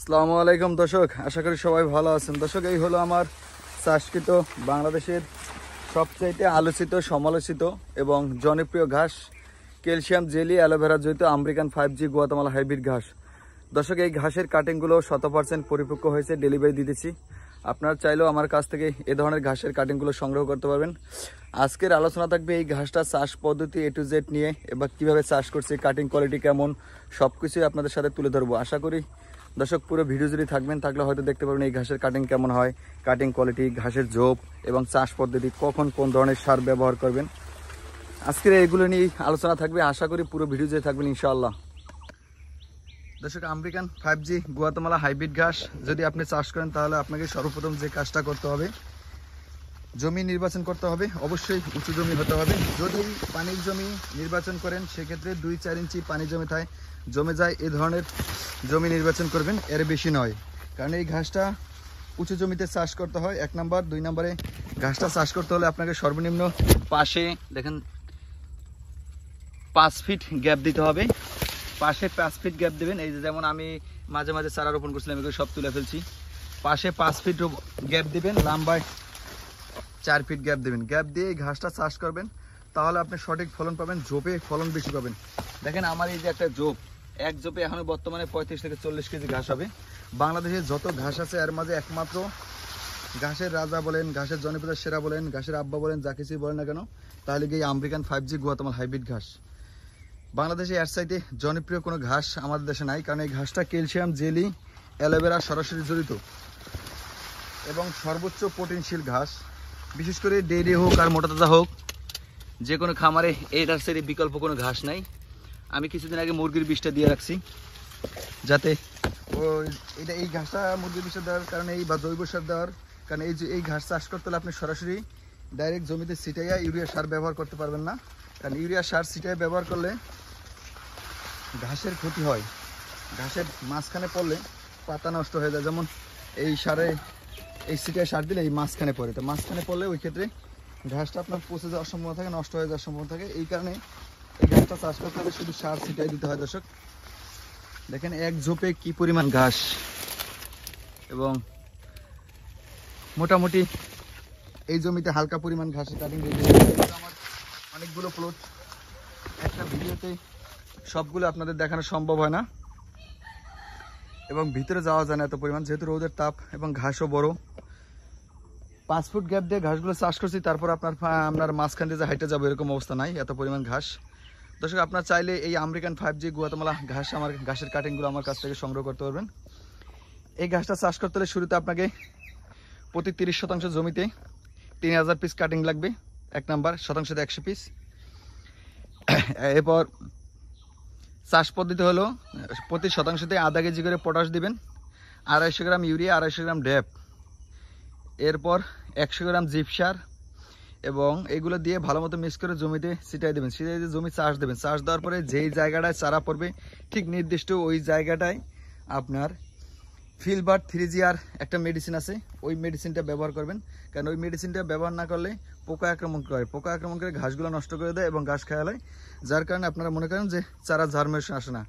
আসসালামু আলাইকুম দর্শক, আশা করি সবাই ভালো আছেন। দর্শক, এই হলো আমার চাষকৃত বাংলাদেশের সবচাইতে আলোচিত, সমালোচিত এবং জনপ্রিয় ঘাস, ক্যালসিয়াম জেলি অ্যালোভেরা জড়িত আমেরিকান 5G গুয়াতেমালা হাইব্রিড ঘাস। দর্শক, এই ঘাসের কাটিংগুলো 100% পরিপক্ক হয়েছে, ডেলিভারি দিতেছি। আপনারা চাইলেও আমার কাছ থেকে এ ধরনের ঘাসের কাটিংগুলো সংগ্রহ করতে পারবেন। আজকের আলোচনা থাকবে এই ঘাসটা চাষ পদ্ধতি A to Z নিয়ে, এবার কীভাবে চাষ করছে, কাটিং কোয়ালিটি কেমন, সব কিছুই আপনাদের সাথে তুলে ধরবো। আশা করি দর্শক পুরো ভিডিও যদি থাকবেন, থাকলে হয়তো দেখতে পারবেন এই ঘাসের কাটিং কেমন হয়, কাটিং কোয়ালিটি, ঘাসের ঝোপ এবং চাষ পদ্ধতি, কখন কোন ধরনের সার ব্যবহার করবেন। আজকের এইগুলো নিয়ে আলোচনা থাকবে, আশা করি পুরো ভিডিও যদি থাকবেন ইনশাআল্লাহ। দর্শক, আমেরিকান 5G গুয়াতেমালা হাইব্রিড ঘাস যদি আপনি চাষ করেন, তাহলে আপনাকে সর্বপ্রথম যে কাজটা করতে হবে, জমি নির্বাচন করতে হবে। অবশ্যই উঁচু জমি হতে হবে। যদি পানির জমি নির্বাচন করেন, সেক্ষেত্রে 2-4 ইঞ্চি পানি জমে যায় এই ধরনের জমি নির্বাচন করবেন, এর বেশি নয়। কারণ এই ঘাসটা উঁচু জমিতে চাষ করতে হয়, 1 নম্বর। 2 নম্বরে ঘাসটা চাষ করতে হলে আপনাকে সর্বনিম্ন পাশে দেখেন 5 ফিট গ্যাপ দিতে হবে। পাশে 5 ফিট গ্যাপ দেবেন। এই যে যেমন আমি মাঝে মাঝে চারা রোপণ করছিলাম, এগুলো সব তুলে ফেলছি। পাশে 5 ফিট গ্যাপ দিবেন, লম্বায় 4 ফিট গ্যাপ দেবেন। গ্যাপ দিয়ে এই ঘাসটা চাষ করবেন, তাহলে আপনি সঠিক ফলন পাবেন, ঝোপে ফলন বেশি পাবেন। দেখেন আমার এই যে একটা ঝোপ, এক ঝোপে এখন বর্তমানে 35 থেকে 40 কেজি ঘাস হবে। বাংলাদেশে যত ঘাস আছে এর মাঝে একমাত্র ঘাসের রাজা বলেন, ঘাসের জনপ্রিয় সেরা বলেন, ঘাসের আব্বা বলেন, যা কিছুই বলেন না কেন, তাহলে কি আমেরিকান 5G গুয়াতেমালা হাইব্রিড ঘাস। বাংলাদেশে এর চাইতে জনপ্রিয় কোনো ঘাস আমাদের দেশে নাই, কারণ এই ঘাসটা ক্যালসিয়াম জেলি অ্যালোভেরা সরাসরি জড়িত এবং সর্বোচ্চ প্রোটিনশীল ঘাস। বিশেষ করে ডেইরি হোক আর মোটা তাজা হোক, যে কোনো খামারে এটার সাথে বিকল্প কোনো ঘাস নাই। আমি কিছুদিন আগে মুরগির বিষটা দিয়ে রাখছি, যাতে এই ঘাসটা মুরগির বিষটা দেওয়ার কারণে বা জৈব সার দেওয়ার কারণে এই ঘাস চাষ করতে হলে আপনি সরাসরি ডাইরেক্ট জমিতে ছিটাইয়া ইউরিয়া সার ব্যবহার করতে পারবেন না। কারণ ইউরিয়া সার ছিটাই ব্যবহার করলে ঘাসের ক্ষতি হয়। ঘাসের মাঝখানে পড়লে পাতা নষ্ট হয়ে যায়। যেমন এই ছিটায় সার দিলে এই মাঝখানে পড়ে, তো মাঝখানে পড়লে ওই ক্ষেত্রে ঘাসটা আপনার পচে যাওয়ার সম্ভাবনা থাকে, নষ্ট হয়ে যাওয়ার সম্ভাবনা থাকে। এই কারণে এই ঘাসটা চাষ করতে হলে শুধু সার ছিটাই দিতে হয়। দর্শক দেখেন এক ঝোপে কি পরিমাণ ঘাস, এবং মোটামুটি এই জমিতে হালকা পরিমাণ ঘাসের কাটিং রেডি হয়ে গেছে। আমার অনেকগুলো প্লট, একটা ভিডিওতে সবগুলো আপনাদের দেখানো সম্ভব হয় না এবং ভিতরে যাওয়া যায় না এত পরিমাণ, যেহেতু রোদের তাপ এবং ঘাসও বড়। 5 ফুট গ্যাপ দিয়ে ঘাসগুলো চাষ করছি, তারপর আপনার মাঝখান দিয়ে যে হাইটে যাবো এরকম অবস্থা নাই, এত পরিমাণ ঘাস। দর্শক, আপনার চাইলে এই আমেরিকান 5G গুয়াতেমালা ঘাস, আমার ঘাসের কাটিংগুলো আমার কাছ থেকে সংগ্রহ করতে পারবেন। এই ঘাসটা চাষ করতে হলে শুরুতে আপনাকে প্রতি 30 শতাংশ জমিতে 3000 পিস কাটিং লাগবে। 1 নাম্বার, শতাংশতে 100 পিস। এরপর চাষ পদ্ধতি হলো প্রতি শতাংশতে আধা কেজি করে পটাশ দিবেন, 250 গ্রাম ইউরিয়া, 250 গ্রাম ড্যাপ, এরপর 100 গ্রাম জিপ সার, এবং এগুলো দিয়ে ভালো মতো মিক্স করে জমিতে ছিটাই দেবেন। ছিটাই দিয়ে জমি চাষ দেবেন। চাষ দেওয়ার পরে যেই জায়গাটায় চারা পড়বে, ঠিক নির্দিষ্ট ওই জায়গাটায় আপনার ফিলবার্ড 3GR একটা মেডিসিন আছে, ওই মেডিসিনটা ব্যবহার করবেন। কারণ ওই মেডিসিনটা ব্যবহার না করলে পোকা আক্রমণ করে ঘাসগুলো নষ্ট করে দেয় এবং ঘাস খেয়াল হয়, যার কারণে আপনারা মনে করেন যে চারা জার্মিনেশন আসে না।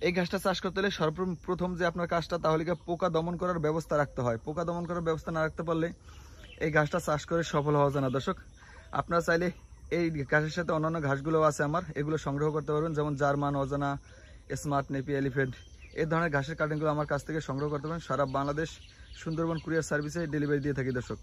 এই ঘাসটা চাষ করতে হলে সর্বপ্রথম যে আপনার কাজটা, তাহলে পোকা দমন করার ব্যবস্থা রাখতে হয়। পোকা দমন করার ব্যবস্থা না রাখতে পারলে এই ঘাসটা চাষ করে সফল হওয়া যায় না। দর্শক, আপনারা চাইলে এই ঘাসের সাথে অন্যান্য ঘাসগুলো আছে আমার, এগুলো সংগ্রহ করতে পারবেন। যেমন জার্মান, অজানা, স্মার্ট, নেপি, এলিফেন্ট, এই ধরনের ঘাসের কাটিংগুলো আমার কাছ থেকে সংগ্রহ করতে পারেন। সারা বাংলাদেশ সুন্দরবন কুরিয়ার সার্ভিসে ডেলিভারি দিয়ে থাকি দর্শক।